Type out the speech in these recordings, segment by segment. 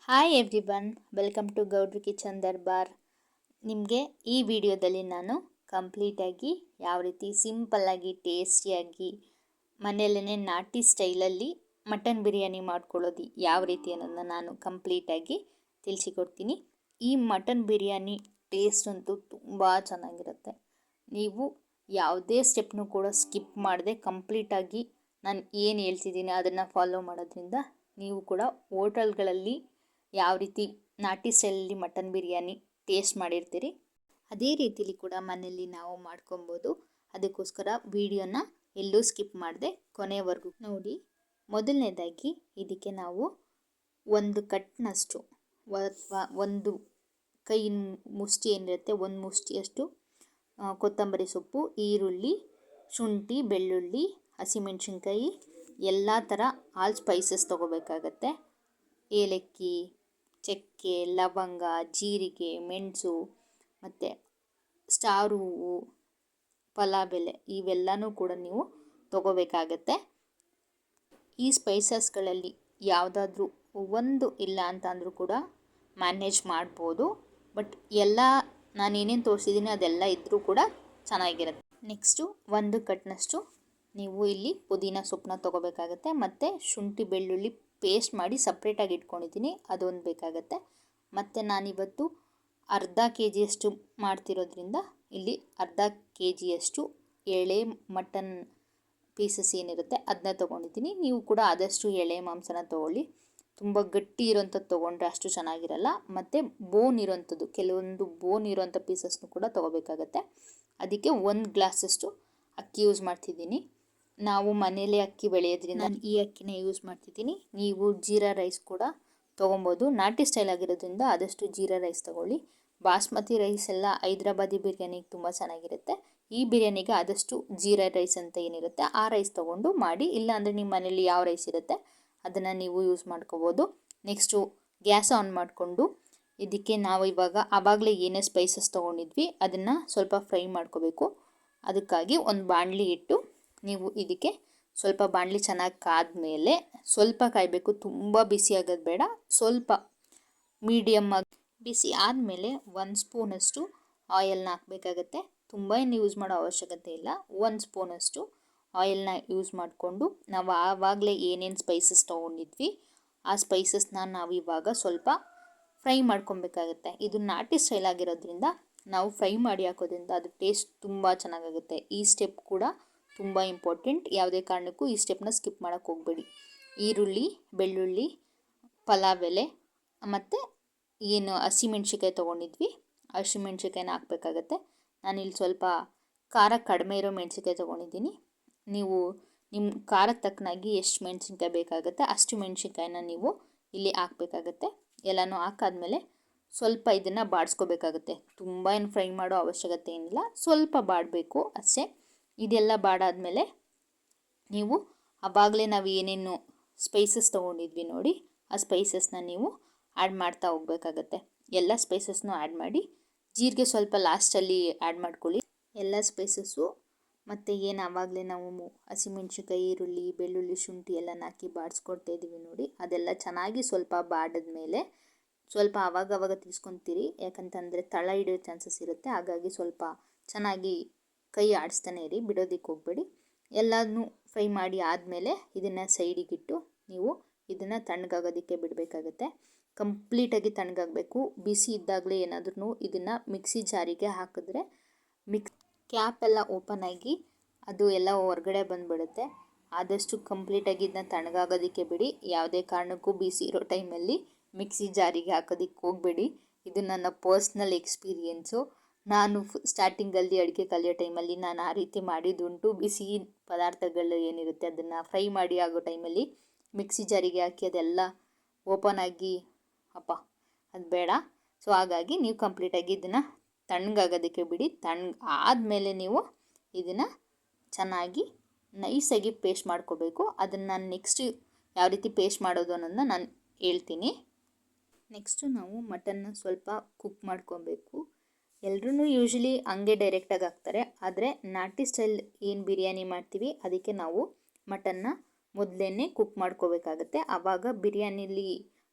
Hi everyone, welcome to Gowdri kitchen Darbar. ನಿಮಗೆ ಈ ವಿಡಿಯೋದಲ್ಲಿ ನಾನು ಕಂಪ್ಲೀಟಾಗಿ ಯಾವ ರೀತಿ ಸಿಂಪಲ್ಲಾಗಿ ಟೇಸ್ಟಿಯಾಗಿ ಮನೆಯಲ್ಲೇ ನಾಟಿ ಸ್ಟೈಲಲ್ಲಿ ಮಟನ್ ಬಿರಿಯಾನಿ ಮಾಡ್ಕೊಳ್ಳೋದು ಯಾವ ರೀತಿ ಅನ್ನೋದನ್ನ ನಾನು ಕಂಪ್ಲೀಟಾಗಿ ತಿಳಿಸಿಕೊಡ್ತೀನಿ. ಈ ಮಟನ್ ಬಿರಿಯಾನಿ ಟೇಸ್ಟ್ ಅಂತೂ ತುಂಬ ಚೆನ್ನಾಗಿರುತ್ತೆ. ನೀವು ಯಾವುದೇ ಸ್ಟೆಪ್ನೂ ಕೂಡ ಸ್ಕಿಪ್ ಮಾಡದೆ ಕಂಪ್ಲೀಟಾಗಿ ನಾನು ಏನು ಹೇಳ್ತಿದ್ದೀನಿ ಅದನ್ನು ಫಾಲೋ ಮಾಡೋದ್ರಿಂದ ನೀವು ಕೂಡ ಹೋಟೆಲ್ಗಳಲ್ಲಿ ಯಾವ ರೀತಿ ನಾಟಿ ಸ್ಟೈಲಲ್ಲಿ ಮಟನ್ ಬಿರಿಯಾನಿ ಟೇಸ್ಟ್ ಮಾಡಿರ್ತೀರಿ ಅದೇ ರೀತಿಲಿ ಕೂಡ ಮನೆಯಲ್ಲಿ ನಾವು ಮಾಡ್ಕೊಬೋದು. ಅದಕ್ಕೋಸ್ಕರ ವಿಡಿಯೋನ ಎಲ್ಲೂ ಸ್ಕಿಪ್ ಮಾಡದೆ ಕೊನೆಯವರೆಗೂ ನೋಡಿ. ಮೊದಲನೇದಾಗಿ ಇದಕ್ಕೆ ನಾವು ಒಂದು ಕಟ್ನಷ್ಟು ಅಥವಾ ಒಂದು ಕೈ ಮುಷ್ಟಿ ಏನಿರುತ್ತೆ ಒಂದು ಮುಷ್ಟಿಯಷ್ಟು ಕೊತ್ತಂಬರಿ ಸೊಪ್ಪು, ಈರುಳ್ಳಿ, ಶುಂಠಿ, ಬೆಳ್ಳುಳ್ಳಿ, ಹಸಿಮೆಣಸಿನ್ಕಾಯಿ ಎಲ್ಲ ಥರ ಆಲ್ ಸ್ಪೈಸಸ್ ತೊಗೋಬೇಕಾಗತ್ತೆ. ಏಲಕ್ಕಿ, ಚಕ್ಕೆ, ಲವಂಗ, ಜೀರಿಗೆ, ಮೆಣಸು ಮತ್ತು ಸ್ಟಾರ್ ಹೂವು, ಪಲಾವ್ ಎಲೆ ಇವೆಲ್ಲನೂ ಕೂಡ ನೀವು ತೊಗೋಬೇಕಾಗತ್ತೆ. ಈ ಸ್ಪೈಸಸ್ಗಳಲ್ಲಿ ಯಾವುದಾದ್ರೂ ಒಂದು ಇಲ್ಲ ಅಂತ ಅಂದರೂ ಕೂಡ ಮ್ಯಾನೇಜ್ ಮಾಡ್ಬೋದು. ಬಟ್ ಎಲ್ಲ ನಾನು ಏನೇನು ತೋರಿಸಿದ್ದೀನಿ ಅದೆಲ್ಲ ಇದ್ದರೂ ಕೂಡ ಚೆನ್ನಾಗಿರುತ್ತೆ. ನೆಕ್ಸ್ಟು ಒಂದು ಕಟ್ನಷ್ಟು ನೀವು ಇಲ್ಲಿ ಪುದೀನ ಸೊಪ್ಪನ್ನ ತೊಗೋಬೇಕಾಗತ್ತೆ. ಮತ್ತು ಶುಂಠಿ ಬೆಳ್ಳುಳ್ಳಿ ಪೇಸ್ಟ್ ಮಾಡಿ ಸಪ್ರೇಟಾಗಿ ಇಟ್ಕೊಂಡಿದ್ದೀನಿ, ಅದೊಂದು ಬೇಕಾಗತ್ತೆ. ಮತ್ತು ನಾನಿವತ್ತು ಅರ್ಧ ಕೆ ಜಿಯಷ್ಟು ಮಾಡ್ತಿರೋದ್ರಿಂದ ಇಲ್ಲಿ ಅರ್ಧ ಕೆ ಜಿಯಷ್ಟು ಎಳೆ ಮಟನ್ ಪೀಸಸ್ ಏನಿರುತ್ತೆ ಅದನ್ನ ತೊಗೊಂಡಿದ್ದೀನಿ. ನೀವು ಕೂಡ ಆದಷ್ಟು ಎಳೆ ಮಾಂಸನ ತೊಗೊಳ್ಳಿ. ತುಂಬ ಗಟ್ಟಿ ಇರೋಂಥದ್ದು ತೊಗೊಂಡ್ರೆ ಅಷ್ಟು ಚೆನ್ನಾಗಿರಲ್ಲ. ಮತ್ತು ಬೋನ್ ಇರೋಂಥದ್ದು, ಕೆಲವೊಂದು ಬೋನ್ ಇರೋಂಥ ಪೀಸಸ್ನು ಕೂಡ ತೊಗೋಬೇಕಾಗತ್ತೆ. ಅದಕ್ಕೆ 1 ಗ್ಲಾಸಷ್ಟು ಅಕ್ಕಿ ಯೂಸ್ ಮಾಡ್ತಿದ್ದೀನಿ. ನಾವು ಮನೇಲೇ ಅಕ್ಕಿ ಬೆಳೆಯೋದ್ರಿಂದ ನಾನು ಈ ಅಕ್ಕಿನ ಯೂಸ್ ಮಾಡ್ತಿದ್ದೀನಿ. ನೀವು ಜೀರಾ ರೈಸ್ ಕೂಡ ತೊಗೊಬೋದು. ನಾಟಿ ಸ್ಟೈಲ್ ಆಗಿರೋದ್ರಿಂದ ಆದಷ್ಟು ಜೀರಾ ರೈಸ್ ತೊಗೊಳ್ಳಿ. ಬಾಸ್ಮತಿ ರೈಸ್ ಎಲ್ಲ ಹೈದ್ರಾಬಾದಿ ಬಿರಿಯಾನಿಗೆ ತುಂಬ ಚೆನ್ನಾಗಿರುತ್ತೆ. ಈ ಬಿರಿಯಾನಿಗೆ ಆದಷ್ಟು ಜೀರಾ ರೈಸ್ ಅಂತ ಏನಿರುತ್ತೆ ಆ ರೈಸ್ ತೊಗೊಂಡು ಮಾಡಿ. ಇಲ್ಲಾಂದರೆ ನಿಮ್ಮ ಮನೇಲಿ ಯಾವ ರೈಸ್ ಇರುತ್ತೆ ಅದನ್ನು ನೀವು ಯೂಸ್ ಮಾಡ್ಕೋಬೋದು. ನೆಕ್ಸ್ಟು ಗ್ಯಾಸ್ ಆನ್ ಮಾಡಿಕೊಂಡು ಇದಕ್ಕೆ ನಾವು ಇವಾಗ ಆವಾಗಲೇ ಏನೇ ಸ್ಪೈಸಸ್ ತೊಗೊಂಡಿದ್ವಿ ಅದನ್ನು ಸ್ವಲ್ಪ ಫ್ರೈ ಮಾಡ್ಕೋಬೇಕು. ಅದಕ್ಕಾಗಿ ಒಂದು ಬಾಣಲಿ ಇಟ್ಟು ನೀವು ಇದಕ್ಕೆ ಸ್ವಲ್ಪ ಬಾಣಲಿ ಚೆನ್ನಾಗಿ ಕಾದ್ಮೇಲೆ ಸ್ವಲ್ಪ ಕಾಯಬೇಕು, ತುಂಬ ಬಿಸಿ ಆಗೋದು ಬೇಡ, ಸ್ವಲ್ಪ ಮೀಡಿಯಮ್ ಆಗಿ ಬಿಸಿ ಆದಮೇಲೆ 1 ಸ್ಪೂನಷ್ಟು ಆಯಿಲ್ನ ಹಾಕಬೇಕಾಗತ್ತೆ. ತುಂಬ ಏನು ಯೂಸ್ ಮಾಡೋ ಅವಶ್ಯಕತೆ ಇಲ್ಲ. 1 ಸ್ಪೂನಷ್ಟು ಆಯಿಲ್ನ ಯೂಸ್ ಮಾಡಿಕೊಂಡು ನಾವು ಆವಾಗಲೇ ಏನೇನು ಸ್ಪೈಸಸ್ ತೊಗೊಂಡಿದ್ವಿ ಆ ಸ್ಪೈಸಸ್ನ ನಾವು ಇವಾಗ ಸ್ವಲ್ಪ ಫ್ರೈ ಮಾಡ್ಕೊಬೇಕಾಗತ್ತೆ. ಇದು ನಾಟಿ ಸ್ಟೈಲ್ ಆಗಿರೋದ್ರಿಂದ ನಾವು ಫ್ರೈ ಮಾಡಿ ಹಾಕೋದ್ರಿಂದ ಅದು ಟೇಸ್ಟ್ ತುಂಬ ಚೆನ್ನಾಗಾಗುತ್ತೆ. ಈ ಸ್ಟೆಪ್ ಕೂಡ ತುಂಬ ಇಂಪಾರ್ಟೆಂಟ್. ಯಾವುದೇ ಕಾರಣಕ್ಕೂ ಈ ಸ್ಟೆಪ್ನ ಸ್ಕಿಪ್ ಮಾಡೋಕ್ಕೆ ಹೋಗಬೇಡಿ. ಈರುಳ್ಳಿ, ಬೆಳ್ಳುಳ್ಳಿ, ಪಲಾವ್ ಎಲೆ ಮತ್ತು ಏನು ಹಸಿಮೆಣ್ಸಿಕಾಯಿ ತೊಗೊಂಡಿದ್ವಿ ಹಸಿಮೆಣ್ಸಿಕಾಯಿನ ಹಾಕಬೇಕಾಗತ್ತೆ. ನಾನಿಲ್ಲಿ ಸ್ವಲ್ಪ ಖಾರ ಕಡಿಮೆ ಇರೋ ಮೆಣಸಿನ್ಕಾಯಿ ತೊಗೊಂಡಿದ್ದೀನಿ. ನೀವು ನಿಮ್ಮ ಖಾರಕ್ಕೆ ತಕ್ಕನಾಗಿ ಎಷ್ಟು ಮೆಣಸಿನ್ಕಾಯಿ ಬೇಕಾಗುತ್ತೆ ಅಷ್ಟು ಮೆಣಸಿನ್ಕಾಯಿನ ನೀವು ಇಲ್ಲಿ ಹಾಕಬೇಕಾಗತ್ತೆ. ಎಲ್ಲನೂ ಹಾಕಾದ್ಮೇಲೆ ಸ್ವಲ್ಪ ಇದನ್ನು ಬಾಡಿಸ್ಕೋಬೇಕಾಗುತ್ತೆ. ತುಂಬ ಏನು ಫ್ರೈ ಮಾಡೋ ಅವಶ್ಯಕತೆ ಏನಿಲ್ಲ, ಸ್ವಲ್ಪ ಬಾಡಬೇಕು ಅಷ್ಟೇ. ಇದೆಲ್ಲ ಬಾಡಾದಮೇಲೆ ನೀವು ಆವಾಗಲೇ ನಾವು ಏನೇನು ಸ್ಪೈಸಸ್ ತೊಗೊಂಡಿದ್ವಿ ನೋಡಿ ಆ ಸ್ಪೈಸಸ್ನ ನೀವು ಆ್ಯಡ್ ಮಾಡ್ತಾ ಹೋಗಬೇಕಾಗತ್ತೆ. ಎಲ್ಲ ಸ್ಪೈಸಸ್ನೂ ಆ್ಯಡ್ ಮಾಡಿ. ಜೀರಿಗೆ ಸ್ವಲ್ಪ ಲಾಸ್ಟಲ್ಲಿ ಆ್ಯಡ್ ಮಾಡ್ಕೊಳ್ಳಿ. ಎಲ್ಲ ಸ್ಪೈಸಸ್ಸು ಮತ್ತು ಏನು ಆವಾಗಲೇ ನಾವು ಹಸಿಮೆಣ್ಸಿನ್ಕಾಯಿ, ಈರುಳ್ಳಿ, ಬೆಳ್ಳುಳ್ಳಿ, ಶುಂಠಿ ಎಲ್ಲನ ಹಾಕಿ ಬಾಡಿಸ್ಕೊಡ್ತಾ ಇದ್ದೀವಿ ನೋಡಿ, ಅದೆಲ್ಲ ಚೆನ್ನಾಗಿ ಸ್ವಲ್ಪ ಬಾಡಿದ್ಮೇಲೆ ಸ್ವಲ್ಪ ಆವಾಗವಾಗ ತೀಸ್ಕೊತೀರಿ. ಯಾಕಂತಂದರೆ ತಳ ಹಿಡಿಯೋ ಚಾನ್ಸಸ್ ಇರುತ್ತೆ. ಹಾಗಾಗಿ ಸ್ವಲ್ಪ ಚೆನ್ನಾಗಿ ಕೈ ಆಡಿಸ್ತಾನೆ ಇರಿ, ಬಿಡೋದಕ್ಕೆ ಹೋಗಬೇಡಿ. ಎಲ್ಲನೂ ಫ್ರೈ ಮಾಡಿ ಆದಮೇಲೆ ಇದನ್ನು ಸೈಡಿಗಿಟ್ಟು ನೀವು ಇದನ್ನು ತಣ್ಣಗಾಗೋದಕ್ಕೆ ಬಿಡಬೇಕಾಗತ್ತೆ. ಕಂಪ್ಲೀಟಾಗಿ ತಣ್ಣಗಾಗಬೇಕು. ಬಿಸಿ ಇದ್ದಾಗಲೇ ಏನಾದ್ರೂ ಇದನ್ನು ಮಿಕ್ಸಿ ಜಾರಿಗೆ ಹಾಕಿದ್ರೆ ಕ್ಯಾಪ್ ಎಲ್ಲ ಓಪನ್ ಆಗಿ ಅದು ಎಲ್ಲ ಹೊರಗಡೆ ಬಂದುಬಿಡುತ್ತೆ. ಆದಷ್ಟು ಕಂಪ್ಲೀಟಾಗಿ ಇದನ್ನ ತಣ್ಣಗಾಗೋದಕ್ಕೆ ಬಿಡಿ. ಯಾವುದೇ ಕಾರಣಕ್ಕೂ ಬಿಸಿ ಇರೋ ಟೈಮಲ್ಲಿ ಮಿಕ್ಸಿ ಜಾರಿಗೆ ಹಾಕೋದಕ್ಕೆ ಹೋಗಬೇಡಿ. ಇದು ನನ್ನ ಪರ್ಸ್ನಲ್ ಎಕ್ಸ್ಪೀರಿಯೆನ್ಸು. ನಾನು ಸ್ಟಾರ್ಟಿಂಗಲ್ಲಿ ಅಡುಗೆ ಕಲಿಯೋ ಟೈಮಲ್ಲಿ ನಾನು ಆ ರೀತಿ ಮಾಡಿದ್ದುಂಟು. ಬಿಸಿ ಪದಾರ್ಥಗಳು ಏನಿರುತ್ತೆ ಅದನ್ನು ಫ್ರೈ ಮಾಡಿ ಆಗೋ ಟೈಮಲ್ಲಿ ಮಿಕ್ಸಿ ಜಾರಿಗೆ ಹಾಕಿ ಅದೆಲ್ಲ ಓಪನ್ ಆಗಿ ಅದು ಬೇಡ. ಸೊ ಹಾಗಾಗಿ ನೀವು ಕಂಪ್ಲೀಟಾಗಿ ಇದನ್ನು ತಣ್ಣಗಾಗೋದಕ್ಕೆ ಬಿಡಿ. ಆದಮೇಲೆ ನೀವು ಇದನ್ನು ಚೆನ್ನಾಗಿ ನೈಸಾಗಿ ಪೇಸ್ಟ್ ಮಾಡ್ಕೋಬೇಕು. ಅದನ್ನು ನಾನು ನೆಕ್ಸ್ಟ್ ಯಾವ ರೀತಿ ಪೇಸ್ಟ್ ಮಾಡೋದು ಅನ್ನೋದನ್ನ ನಾನು ಹೇಳ್ತೀನಿ. ನೆಕ್ಸ್ಟು ನಾವು ಮಟನ್ನ ಸ್ವಲ್ಪ ಕುಕ್ ಮಾಡ್ಕೊಬೇಕು. ಎಲ್ಲರೂ ಯೂಶ್ವಲಿ ಹಂಗೆ ಡೈರೆಕ್ಟಾಗಿ ಹಾಕ್ತಾರೆ. ಆದರೆ ನಾಟಿ ಸ್ಟೈಲ್ ಏನು ಬಿರಿಯಾನಿ ಮಾಡ್ತೀವಿ ಅದಕ್ಕೆ ನಾವು ಮಟನ್ನ ಮೊದಲೇ ಕುಕ್ ಮಾಡ್ಕೋಬೇಕಾಗತ್ತೆ. ಆವಾಗ ಬಿರಿಯಾನಿಲಿ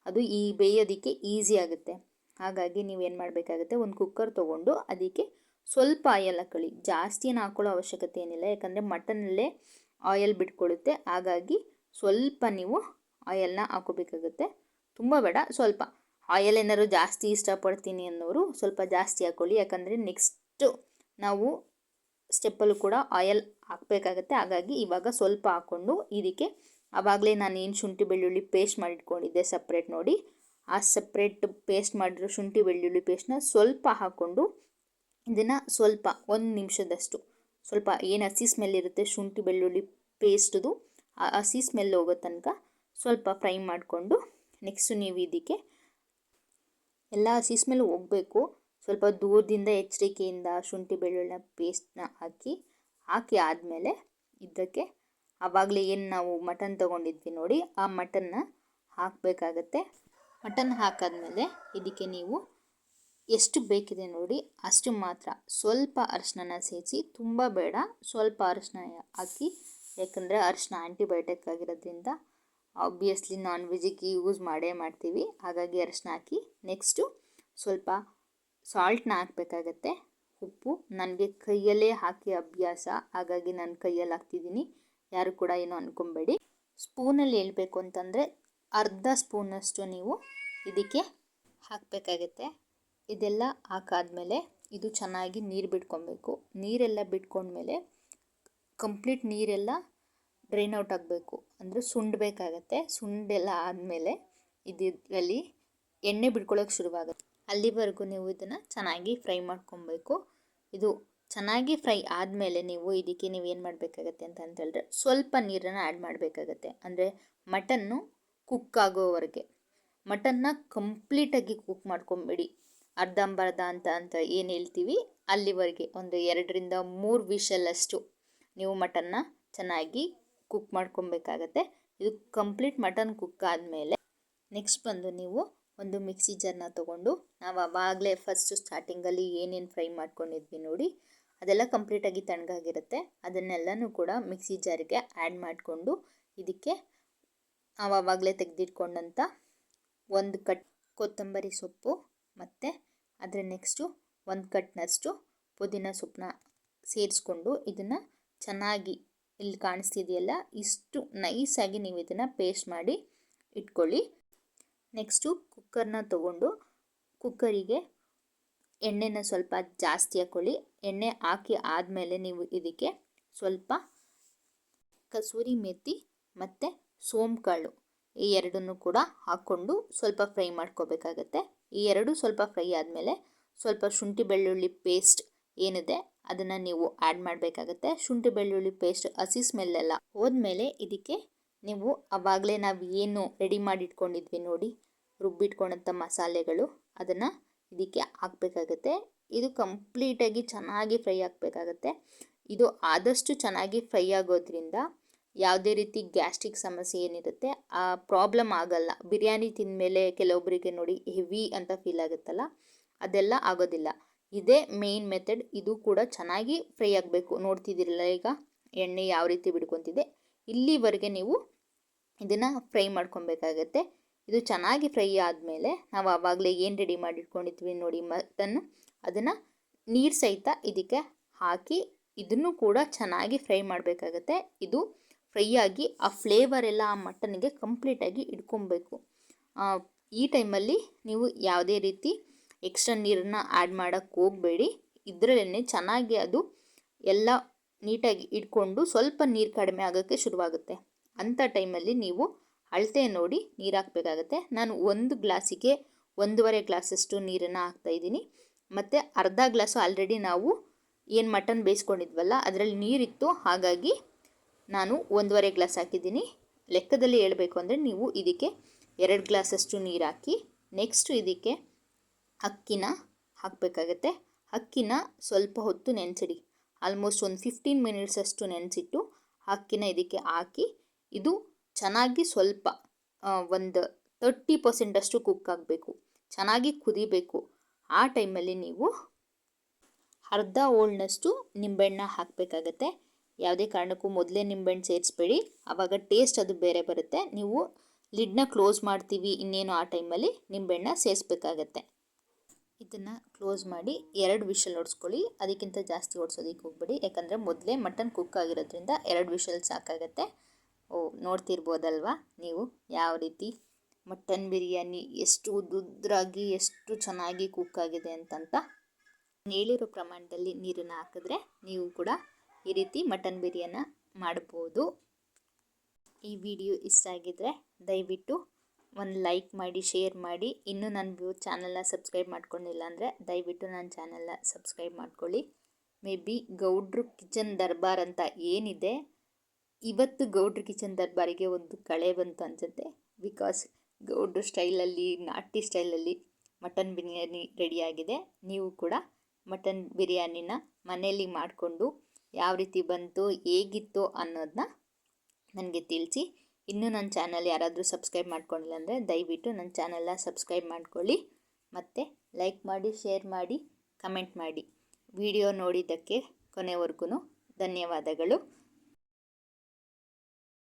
ಅದು ಈ ಬೇಯೋದಕ್ಕೆ ಈಸಿ ಆಗುತ್ತೆ. ಹಾಗಾಗಿ ನೀವೇನು ಮಾಡಬೇಕಾಗುತ್ತೆ, ಒಂದು ಕುಕ್ಕರ್ ತೊಗೊಂಡು ಅದಕ್ಕೆ ಸ್ವಲ್ಪ ಆಯಿಲ್ ಹಾಕೊಳ್ಳಿ. ಜಾಸ್ತಿ ಏನು ಹಾಕೊಳ್ಳೋ ಅವಶ್ಯಕತೆ ಏನಿಲ್ಲ, ಯಾಕಂದರೆ ಮಟನಲ್ಲೇ ಆಯಿಲ್ ಬಿಟ್ಕೊಳ್ಳುತ್ತೆ. ಹಾಗಾಗಿ ಸ್ವಲ್ಪ ನೀವು ಆಯಿಲ್ನ ಹಾಕೋಬೇಕಾಗುತ್ತೆ. ತುಂಬ ಬೇಡ, ಸ್ವಲ್ಪ. ಆಯಿಲ್ ಏನಾದ್ರು ಜಾಸ್ತಿ ಇಷ್ಟಪಡ್ತೀನಿ ಅನ್ನೋರು ಸ್ವಲ್ಪ ಜಾಸ್ತಿ ಹಾಕ್ಕೊಳ್ಳಿ, ಯಾಕಂದರೆ ನೆಕ್ಸ್ಟು ನಾವು ಸ್ಟೆಪ್ಪಲ್ಲೂ ಕೂಡ ಆಯಿಲ್ ಹಾಕಬೇಕಾಗತ್ತೆ. ಹಾಗಾಗಿ ಇವಾಗ ಸ್ವಲ್ಪ ಹಾಕ್ಕೊಂಡು ಇದಕ್ಕೆ ಆವಾಗಲೇ ನಾನು ಏನು ಶುಂಠಿ ಬೆಳ್ಳುಳ್ಳಿ ಪೇಸ್ಟ್ ಮಾಡಿಟ್ಕೊಂಡಿದ್ದೆ ಸಪ್ರೇಟ್ ನೋಡಿ, ಆ ಸಪ್ರೇಟ್ ಪೇಸ್ಟ್ ಮಾಡಿರೋ ಶುಂಠಿ ಬೆಳ್ಳುಳ್ಳಿ ಪೇಸ್ಟ್ನ ಸ್ವಲ್ಪ ಹಾಕ್ಕೊಂಡು ಇದನ್ನು ಸ್ವಲ್ಪ 1 ನಿಮಿಷದಷ್ಟು ಸ್ವಲ್ಪ ಏನು ಹಸಿ ಸ್ಮೆಲ್ ಇರುತ್ತೆ ಶುಂಠಿ ಬೆಳ್ಳುಳ್ಳಿ ಪೇಸ್ಟ್ದು, ಆ ಹಸಿ ಸ್ಮೆಲ್ ಹೋಗೋ ತನಕ ಸ್ವಲ್ಪ ಫ್ರೈ ಮಾಡಿಕೊಂಡು ನೆಕ್ಸ್ಟು ನೀವು ಇದಕ್ಕೆ ಎಲ್ಲ ಹಸಿ ಸ್ಮೆಲ್ ಹೋಗಬೇಕು. ಸ್ವಲ್ಪ ದೂರದಿಂದ ಎಚ್ಚರಿಕೆಯಿಂದ ಶುಂಠಿ ಬೆಳ್ಳುಳ್ಳಿ ಪೇಸ್ಟ್ನ ಹಾಕಿ ಆದಮೇಲೆ ಇದಕ್ಕೆ ಆವಾಗಲೇ ಏನು ನಾವು ಮಟನ್ ತೊಗೊಂಡಿದ್ವಿ ನೋಡಿ, ಆ ಮಟನ್ನ ಹಾಕಬೇಕಾಗತ್ತೆ. ಮಟನ್ ಹಾಕಾದ್ಮೇಲೆ ಇದಕ್ಕೆ ನೀವು ಎಷ್ಟು ಬೇಕಿದೆ ನೋಡಿ ಅಷ್ಟು ಮಾತ್ರ ಸ್ವಲ್ಪ ಅರಿಶಿನ ಸೇರಿಸಿ, ತುಂಬ ಬೇಡ, ಸ್ವಲ್ಪ ಅರಿಶಿನ ಹಾಕಿ. ಯಾಕಂದರೆ ಅರಿಶಿನ ಆ್ಯಂಟಿಬಯೋಟಿಕ್ ಆಗಿರೋದ್ರಿಂದ ಆಬ್ವಿಯಸ್ಲಿ ನಾನ್ ವೆಜ್ಜಿಗೆ ಯೂಸ್ ಮಾಡೇ ಮಾಡ್ತೀವಿ. ಹಾಗಾಗಿ ಅರಿಶಿನ ಹಾಕಿ ನೆಕ್ಸ್ಟು ಸ್ವಲ್ಪ ಸಾಲ್ಟ್ನ ಹಾಕಬೇಕಾಗತ್ತೆ. ಉಪ್ಪು ನನಗೆ ಕೈಯಲ್ಲೇ ಹಾಕಿ ಅಭ್ಯಾಸ, ಹಾಗಾಗಿ ನಾನು ಕೈಯಲ್ಲಿ ಹಾಕ್ತಿದ್ದೀನಿ. ಯಾರು ಕೂಡ ಏನೋ ಅಂದ್ಕೊಬೇಡಿ. ಸ್ಪೂನಲ್ಲಿ ಹೇಳ್ಬೇಕು ಅಂತಂದರೆ ಅರ್ಧ ಸ್ಪೂನಷ್ಟು ನೀವು ಇದಕ್ಕೆ ಹಾಕಬೇಕಾಗತ್ತೆ. ಇದೆಲ್ಲ ಹಾಕಾದ್ಮೇಲೆ ಇದು ಚೆನ್ನಾಗಿ ನೀರು ಬಿಟ್ಕೊಬೇಕು. ನೀರೆಲ್ಲ ಬಿಟ್ಕೊಂಡ್ಮೇಲೆ ಕಂಪ್ಲೀಟ್ ನೀರೆಲ್ಲ ಡ್ರೈನ್ ಔಟ್ ಆಗಬೇಕು, ಅಂದರೆ ಸುಂಡಬೇಕಾಗತ್ತೆ. ಸುಂಡೆಲ್ಲ ಆದಮೇಲೆ ಇದರಲ್ಲಿ ಎಣ್ಣೆ ಬಿಡ್ಕೊಳ್ಳೋಕೆ ಶುರುವಾಗುತ್ತೆ. ಅಲ್ಲಿವರೆಗೂ ನೀವು ಇದನ್ನು ಚೆನ್ನಾಗಿ ಫ್ರೈ ಮಾಡ್ಕೊಬೇಕು. ಇದು ಚೆನ್ನಾಗಿ ಫ್ರೈ ಆದಮೇಲೆ ನೀವು ಇದಕ್ಕೆ ಏನು ಮಾಡಬೇಕಾಗತ್ತೆ ಅಂತ ಹೇಳಿದ್ರೆ ಸ್ವಲ್ಪ ನೀರನ್ನು ಆ್ಯಡ್ ಮಾಡಬೇಕಾಗತ್ತೆ. ಅಂದರೆ ಮಟನ್ನು ಕುಕ್ ಆಗೋವರೆಗೆ. ಮಟನ್ನ ಕಂಪ್ಲೀಟಾಗಿ ಕುಕ್ ಮಾಡ್ಕೊಂಬೇಡಿ, ಅರ್ಧಂಬರ್ಧ ಅಂತ ಏನು ಹೇಳ್ತೀವಿ ಅಲ್ಲಿವರೆಗೆ. ಒಂದು 2ರಿಂದ 3 ವಿಷಲಷ್ಟು ನೀವು ಮಟನ್ನ ಚೆನ್ನಾಗಿ ಕುಕ್ ಮಾಡ್ಕೊಬೇಕಾಗತ್ತೆ. ಇದು ಕಂಪ್ಲೀಟ್ ಮಟನ್ ಕುಕ್ ಆದಮೇಲೆ ನೆಕ್ಸ್ಟ್ ಬಂದು ನೀವು ಒಂದು ಮಿಕ್ಸಿ ಜಾರ್ನ ತೊಗೊಂಡು, ನಾವು ಆವಾಗಲೇ ಫಸ್ಟು ಸ್ಟಾರ್ಟಿಂಗಲ್ಲಿ ಏನೇನು ಫ್ರೈ ಮಾಡ್ಕೊಂಡಿದ್ವಿ ನೋಡಿ, ಅದೆಲ್ಲ ಕಂಪ್ಲೀಟಾಗಿ ತಣ್ಣಗಾಗಿರುತ್ತೆ. ಅದನ್ನೆಲ್ಲನೂ ಕೂಡ ಮಿಕ್ಸಿ ಜಾರಿಗೆ ಆ್ಯಡ್ ಮಾಡಿಕೊಂಡು ಇದಕ್ಕೆ ನಾವು ಆವಾಗಲೇ ತೆಗೆದಿಟ್ಕೊಂಡಂಥ 1 ಕಟ್ ಕೊತ್ತಂಬರಿ ಸೊಪ್ಪು ಮತ್ತು ಅದರ ನೆಕ್ಸ್ಟು 1 ಕಟ್ನಷ್ಟು ಪುದೀನ ಸೊಪ್ಪನ್ನ ಸೇರಿಸ್ಕೊಂಡು ಇದನ್ನು ಚೆನ್ನಾಗಿ, ಇಲ್ಲಿ ಕಾಣಿಸ್ತಿದೆಯಲ್ಲ ಇಷ್ಟು ನೈಸಾಗಿ ನೀವು ಇದನ್ನು ಪೇಸ್ಟ್ ಮಾಡಿ ಇಟ್ಕೊಳ್ಳಿ. ನೆಕ್ಸ್ಟು ಕುಕ್ಕರ್ನ ತೊಗೊಂಡು ಕುಕ್ಕರಿಗೆ ಎಣ್ಣೆನ ಸ್ವಲ್ಪ ಜಾಸ್ತಿ ಹಾಕ್ಕೊಳ್ಳಿ. ಎಣ್ಣೆ ಹಾಕಿ ಆದಮೇಲೆ ನೀವು ಇದಕ್ಕೆ ಸ್ವಲ್ಪ ಕಸೂರಿ ಮೇಥಿ ಮತ್ತು ಸೋಂಕಾಳು ಈ ಎರಡನ್ನೂ ಕೂಡ ಹಾಕ್ಕೊಂಡು ಸ್ವಲ್ಪ ಫ್ರೈ ಮಾಡ್ಕೋಬೇಕಾಗತ್ತೆ. ಈ ಎರಡು ಸ್ವಲ್ಪ ಫ್ರೈ ಆದಮೇಲೆ ಸ್ವಲ್ಪ ಶುಂಠಿ ಬೆಳ್ಳುಳ್ಳಿ ಪೇಸ್ಟ್ ಏನಿದೆ ಅದನ್ನು ನೀವು ಆ್ಯಡ್ ಮಾಡಬೇಕಾಗತ್ತೆ. ಶುಂಠಿ ಬೆಳ್ಳುಳ್ಳಿ ಪೇಸ್ಟ್ ಹಸಿ ಸ್ಮೆಲ್ಲೆಲ್ಲ ಹೋದ್ಮೇಲೆ ಇದಕ್ಕೆ ನೀವು ಆವಾಗಲೇ ನಾವು ಏನು ರೆಡಿ ಮಾಡಿ ಇಟ್ಕೊಂಡಿದ್ವಿ ನೋಡಿ, ರುಬ್ಬಿಟ್ಕೊಂಡಂಥ ಮಸಾಲೆಗಳು, ಅದನ್ನು ಇದಕ್ಕೆ ಹಾಕಬೇಕಾಗತ್ತೆ. ಇದು ಕಂಪ್ಲೀಟಾಗಿ ಚೆನ್ನಾಗಿ ಫ್ರೈ ಆಗಬೇಕಾಗತ್ತೆ. ಇದು ಆದಷ್ಟು ಚೆನ್ನಾಗಿ ಫ್ರೈ ಆಗೋದ್ರಿಂದ ಯಾವುದೇ ರೀತಿ ಗ್ಯಾಸ್ಟ್ರಿಕ್ ಸಮಸ್ಯೆ ಏನಿರುತ್ತೆ ಆ ಪ್ರಾಬ್ಲಮ್ ಆಗಲ್ಲ. ಬಿರಿಯಾನಿ ತಿಂದಮೇಲೆ ಕೆಲವೊಬ್ಬರಿಗೆ ನೋಡಿ ಹೆವಿ ಅಂತ ಫೀಲ್ ಆಗುತ್ತಲ್ಲ, ಅದೆಲ್ಲ ಆಗೋದಿಲ್ಲ. ಇದೇ ಮೇಯ್ನ್ ಮೆಥಡ್. ಇದು ಕೂಡ ಚೆನ್ನಾಗಿ ಫ್ರೈ ಆಗಬೇಕು. ನೋಡ್ತಿದ್ದೀರಲ್ಲ ಈಗ ಎಣ್ಣೆ ಯಾವ ರೀತಿ ಬಿಡ್ಕೊತಿದೆ, ಇಲ್ಲಿವರೆಗೆ ನೀವು ಇದನ್ನು ಫ್ರೈ ಮಾಡ್ಕೊಬೇಕಾಗತ್ತೆ. ಇದು ಚೆನ್ನಾಗಿ ಫ್ರೈ ಆದಮೇಲೆ ನಾವು ಆವಾಗಲೇ ಏನು ರೆಡಿ ಮಾಡಿಟ್ಕೊಂಡಿದ್ವಿ ನೋಡಿ ಮಟನ್ನು, ಅದನ್ನು ನೀರು ಸಹಿತ ಇದಕ್ಕೆ ಹಾಕಿ ಇದನ್ನು ಕೂಡ ಚೆನ್ನಾಗಿ ಫ್ರೈ ಮಾಡಬೇಕಾಗತ್ತೆ. ಇದು ಫ್ರೈ ಆಗಿ ಆ ಫ್ಲೇವರ್ ಎಲ್ಲ ಆ ಮಟನ್ಗೆ ಕಂಪ್ಲೀಟಾಗಿ ಇಟ್ಕೊಬೇಕು. ಈ ಟೈಮಲ್ಲಿ ನೀವು ಯಾವುದೇ ರೀತಿ ಎಕ್ಸ್ಟ್ರಾ ನೀರನ್ನು ಆ್ಯಡ್ ಮಾಡೋಕ್ಕೆ ಹೋಗಬೇಡಿ. ಇದರಲ್ಲೇ ಚೆನ್ನಾಗಿ ಅದು ಎಲ್ಲ ನೀಟಾಗಿ ಇಟ್ಕೊಂಡು ಸ್ವಲ್ಪ ನೀರು ಕಡಿಮೆ ಆಗೋಕ್ಕೆ ಶುರುವಾಗುತ್ತೆ. ಅಂಥ ಟೈಮಲ್ಲಿ ನೀವು ಅಳತೆ ನೋಡಿ ನೀರು ಹಾಕಬೇಕಾಗತ್ತೆ. ನಾನು 1 ಗ್ಲಾಸಿಗೆ 1.5 ಗ್ಲಾಸಷ್ಟು ನೀರನ್ನು ಹಾಕ್ತಾಯಿದ್ದೀನಿ. ಮತ್ತು ಅರ್ಧ ಗ್ಲಾಸು ಆಲ್ರೆಡಿ ನಾವು ಏನು ಮಟನ್ ಬೇಯಿಸ್ಕೊಂಡಿದ್ವಲ್ಲ ಅದರಲ್ಲಿ ನೀರಿತ್ತು, ಹಾಗಾಗಿ ನಾನು 1.5 ಗ್ಲಾಸ್ ಹಾಕಿದ್ದೀನಿ. ಲೆಕ್ಕದಲ್ಲಿ ಹೇಳಬೇಕು ಅಂದರೆ ನೀವು ಇದಕ್ಕೆ 2 ಗ್ಲಾಸಷ್ಟು ನೀರು ಹಾಕಿ ನೆಕ್ಸ್ಟು ಇದಕ್ಕೆ ಅಕ್ಕಿನ ಹಾಕಬೇಕಾಗತ್ತೆ. ಅಕ್ಕಿನ ಸ್ವಲ್ಪ ಹೊತ್ತು ನೆನೆಸಿಡಿ, ಆಲ್ಮೋಸ್ಟ್ ಒಂದು 15 ಮಿನಿಟ್ಸ್ ಅಷ್ಟು ನೆನೆಸಿಟ್ಟು ಅಕ್ಕಿನ ಇದಕ್ಕೆ ಹಾಕಿ ಇದು ಚೆನ್ನಾಗಿ ಸ್ವಲ್ಪ ಒಂದು 30% ಅಷ್ಟು ಕುಕ್ ಆಗಬೇಕು, ಚೆನ್ನಾಗಿ ಕುದಿಬೇಕು. ಆ ಟೈಮಲ್ಲಿ ನೀವು ಅರ್ಧ ಹೋಳ್ನಷ್ಟು ನಿಂಬೆಹಣ್ಣ ಹಾಕಬೇಕಾಗತ್ತೆ. ಯಾವುದೇ ಕಾರಣಕ್ಕೂ ಮೊದಲೇ ನಿಂಬೆಹಣ್ಣು ಸೇರಿಸ್ಬೇಡಿ, ಆವಾಗ ಟೇಸ್ಟ್ ಅದು ಬೇರೆ ಬರುತ್ತೆ. ನೀವು ಲಿಡ್ನ ಕ್ಲೋಸ್ ಮಾಡ್ತೀವಿ ಇನ್ನೇನು ಆ ಟೈಮಲ್ಲಿ ನಿಂಬೆಹಣ್ಣ ಸೇರಿಸ್ಬೇಕಾಗತ್ತೆ. ಇದನ್ನು ಕ್ಲೋಸ್ ಮಾಡಿ 2 ವಿಷಲ್ ಹೊಡ್ಸ್ಕೊಳ್ಳಿ. ಅದಕ್ಕಿಂತ ಜಾಸ್ತಿ ಹೊಡ್ಸೋದಕ್ಕೆ ಹೋಗ್ಬೇಡಿ, ಯಾಕಂದರೆ ಮೊದಲೇ ಮಟನ್ ಕುಕ್ ಆಗಿರೋದ್ರಿಂದ 2 ವಿಷಲ್ ಸಾಕಾಗತ್ತೆ. ನೋಡ್ತಿರ್ಬೋದಲ್ವಾ ನೀವು ಯಾವ ರೀತಿ ಮಟನ್ ಬಿರಿಯಾನಿ ಎಷ್ಟು ಉದ್ದುದ್ರಾಗಿ ಎಷ್ಟು ಚೆನ್ನಾಗಿ ಕುಕ್ ಆಗಿದೆ ಅಂತಂತ. ಹೇಳಿರೋ ಪ್ರಮಾಣದಲ್ಲಿ ನೀರನ್ನು ಹಾಕಿದ್ರೆ ನೀವು ಕೂಡ ಈ ರೀತಿ ಮಟನ್ ಬಿರಿಯಾನಿ ಮಾಡ್ಬೋದು. ಈ ವಿಡಿಯೋ ಇಷ್ಟ ಆಗಿದ್ರೆ ದಯವಿಟ್ಟು ಒಂದು ಲೈಕ್ ಮಾಡಿ, ಶೇರ್ ಮಾಡಿ. ಇನ್ನೂ ನನ್ನ ಚಾನಲ್ನ ಸಬ್ಸ್ಕ್ರೈಬ್ ಮಾಡ್ಕೊಂಡಿಲ್ಲ ಅಂದರೆ ದಯವಿಟ್ಟು ನನ್ನ ಚಾನಲ್ನ ಸಬ್ಸ್ಕ್ರೈಬ್ ಮಾಡ್ಕೊಳ್ಳಿ. ಮೇ ಬಿ ಗೌಡ್ರು ಕಿಚನ್ ದರ್ಬಾರ್ ಅಂತ ಏನಿದೆ, ಇವತ್ತು ಗೌಡ್ರು ಕಿಚನ್ ದರ್ಬಾರಿಗೆ ಒಂದು ಕಳೆ ಬಂತು ಅನಿಸುತ್ತೆ. ಬಿಕಾಸ್ ಗೌಡ್ರು ಸ್ಟೈಲಲ್ಲಿ, ನಾಟಿ ಸ್ಟೈಲಲ್ಲಿ ಮಟನ್ ಬಿರಿಯಾನಿ ರೆಡಿಯಾಗಿದೆ. ನೀವು ಕೂಡ ಮಟನ್ ಬಿರಿಯಾನಿನ ಮನೆಯಲ್ಲಿ ಮಾಡಿಕೊಂಡು ಯಾವ ರೀತಿ ಬಂತು, ಹೇಗಿತ್ತು ಅನ್ನೋದನ್ನ ನನಗೆ ತಿಳಿಸಿ. ಇನ್ನೂ ನನ್ನ ಚಾನಲ್ ಯಾರಾದರೂ ಸಬ್ಸ್ಕ್ರೈಬ್ ಮಾಡ್ಕೊಂಡಿಲ್ಲ ಅಂದರೆ ದಯವಿಟ್ಟು ನನ್ನ ಚಾನಲ್ನ ಸಬ್ಸ್ಕ್ರೈಬ್ ಮಾಡ್ಕೊಳ್ಳಿ. ಮತ್ತು ಲೈಕ್ ಮಾಡಿ, ಶೇರ್ ಮಾಡಿ, ಕಮೆಂಟ್ ಮಾಡಿ. ವಿಡಿಯೋ ನೋಡಿದ್ದಕ್ಕೆ ಕೊನೆವರೆಗೂ ಧನ್ಯವಾದಗಳು.